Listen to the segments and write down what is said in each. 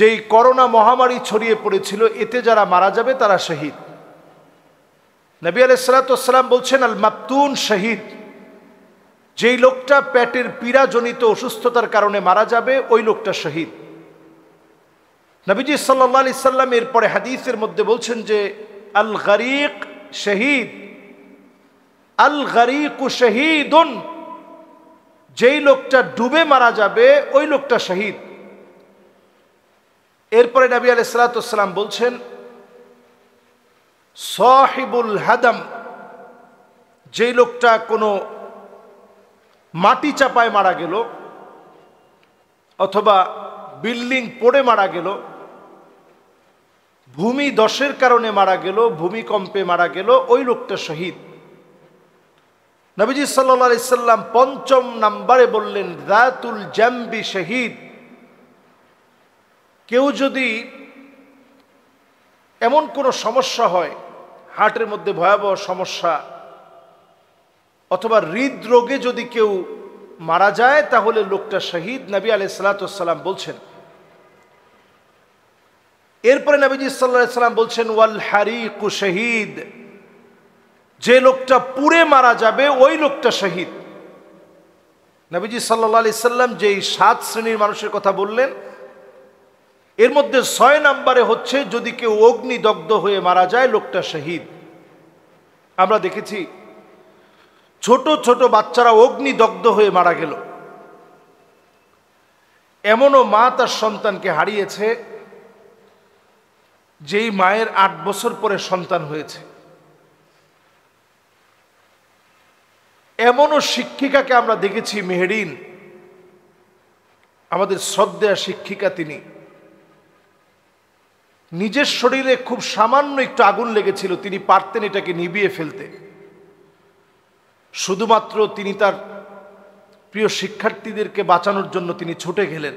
যেই করোনা মহামারী ছড়িয়ে পড়েছিল, এতে যারা মারা যাবে তারা শহীদ। নবী আলাইহিস সালাতু ওয়াস সালাম বলছেন, আল মাবতুন শহীদ। যেই লোকটা পেটের পীড়াজনিত অসুস্থতার কারণে মারা যাবে ওই লোকটা শহীদ। নবীজি সাল্লাল্লাহু আলাইহি সাল্লাম এরপরে হাদিসের মধ্যে বলছেন যে আল গরীক শহীদ, আল গরীকু শহীদুন। যেই লোকটা ডুবে মারা যাবে ওই লোকটা শহীদ। এরপরে নবী আলাইহিস সালাতু ওয়াস সালাম বলছেন সাহিবুল হাদাম। যেই লোকটা কোনো মাটি চাপায় মারা গেল অথবা বিল্ডিং পড়ে মারা গেল, ভূমি ধসের কারণে মারা গেল, ভূমিকম্পে মারা গেল, ওই লোকটা শহীদ। নবীজি সাল্লাল্লাহু আলাইহি সাল্লাম পঞ্চম নম্বরে বললেন যাতুল জামবি শহীদ। কেউ যদি এমন কোনো সমস্যা হয়, হার্টের মধ্যে ভয়াবহ সমস্যা অথবা হৃদরোগে যদি কেউ মারা যায় তাহলে লোকটা শহীদ, নবী আলাইহিস সালাতু ওয়াস সালাম বলছেন। এরপরে নবীজি সাল্লাল্লাহু আলাইহি সাল্লাম বলছেন ওয়াল হারিকু শহীদ। যে লোকটা পুড়ে মারা যাবে ওই লোকটা শহীদ। নবীজি সাল্লাল্লাহু আলাইহি সাল্লাম যেই 7 শ্রেণীর মানুষের কথা বললেন, এর মধ্যে 6 নম্বরে হচ্ছে যদি কেউ অগ্নিদগ্ধ হয়ে মারা যায় লোকটা শহীদ। আমরা দেখেছি ছোট ছোট বাচ্চারা অগ্নিদগ্ধ হয়ে মারা গেল। এমনও মা তার সন্তানকে হারিয়েছে যেই মায়ের 8 বছর পরে সন্তান হয়েছে। এমনও শিক্ষিকাকে আমরা দেখেছি, মেহেরিন, আমাদের শ্রদ্ধেয়া শিক্ষিকা, তিনি নিজের শরীরে খুব সামান্য একটু আগুন লেগেছিল, তিনি পারতেন এটাকে নিভিয়ে ফেলতে। শুধুমাত্র তিনি তার প্রিয় শিক্ষার্থীদেরকে বাঁচানোর জন্য তিনি ছুটে গেলেন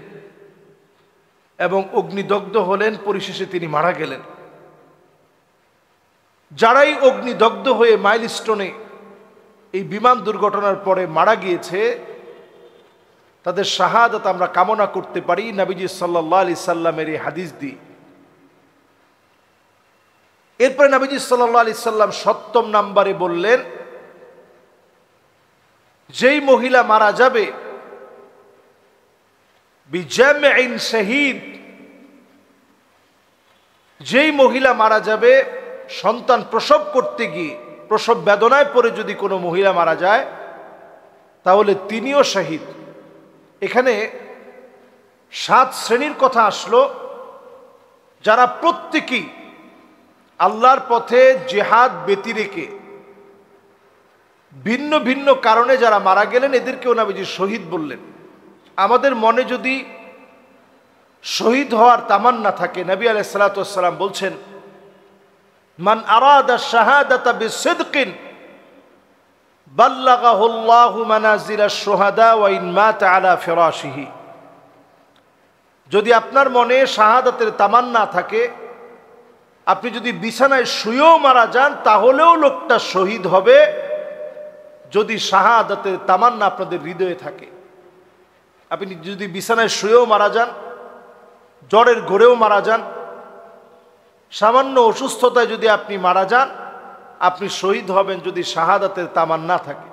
এবং অগ্নিদগ্ধ হলেন, পরিশেষে তিনি মারা গেলেন। যারাই অগ্নিদগ্ধ হয়ে মাইলস্টোনে এই বিমান দুর্ঘটনার পরে মারা গিয়েছে তাদের শাহাদাত আমরা কামনা করতে পারি নবীজি সাল্লাল্লাহু আলাইহি সাল্লামের এই হাদিস দিয়ে। এরপরে নবীজি সাল্লাল্লাহু আলাইহি সাল্লাম 7ম নম্বরে বললেন যেই মহিলা মারা যাবে বিজামইন শহীদ। যেই মহিলা মারা যাবে সন্তান প্রসব করতে গিয়ে প্রসব বেদনায় পড়ে যদি কোনো মহিলা মারা যায় তাহলে তিনিও শহীদ। এখানে 7 শ্রেণীর কথা আসলো যারা প্রত্যেকেই আল্লাহর পথে জিহাদ ব্যতি রেখে ভিন্ন ভিন্ন কারণে যারা মারা গেলেন এদেরকেও নবীজি শহীদ বললেন। আমাদের মনে যদি শহীদ হওয়ার তামান্না থাকে, নবী আলাইহিস সালাতু ওয়াস সালাম বলছেন মান আরাদা শাহাদাতা বিসিদকিন বাল্লাগাহুল্লাহু মানাজিলাশ শুহাদা ওয়া ইন মাতা আলা ফিরাশিহি। যদি আপনার মনে শাহাদাতের তামান্না থাকে, আপনি যদি বিছানায় শুয়েও মারা যান তাহলেও লোকটা শহীদ হবে, যদি শাহাদাতের তামান্না আপনাদের হৃদয়ে থাকে। আপনি যদি বিছানায় শুয়েও মারা যান, জ্বরের ঘোরেও মারা যান, সামান্য অসুস্থতায় যদি আপনি মারা যান, আপনি শহীদ হবেন যদি শাহাদাতের তামান্না থাকে।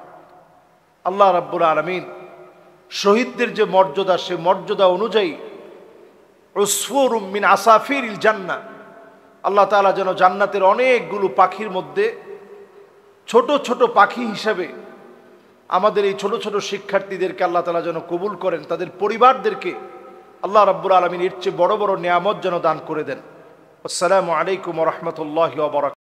আল্লাহ রাব্বুল আলামিন শহীদদের যে মর্যাদা, সে মর্যাদা অনুযায়ী উসফুরুম মিন আসাফিরিল জান্নাহ, আল্লাহ তাআলা যেন জান্নাতের অনেকগুলো পাখির মধ্যে ছোট ছোট পাখি হিসাবে আমাদের এই ছোট ছোট শিক্ষার্থীদেরকে আল্লাহ তাআলা যেন কবুল করেন, তাদের পরিবারদেরকে আল্লাহ রাব্বুল আলামিন এর চেয়ে বড় বড় নিয়ামত যেন দান করে দেন। আসসালামু আলাইকুম ওয়া রাহমাতুল্লাহি ওয়া বারাকাতুহু।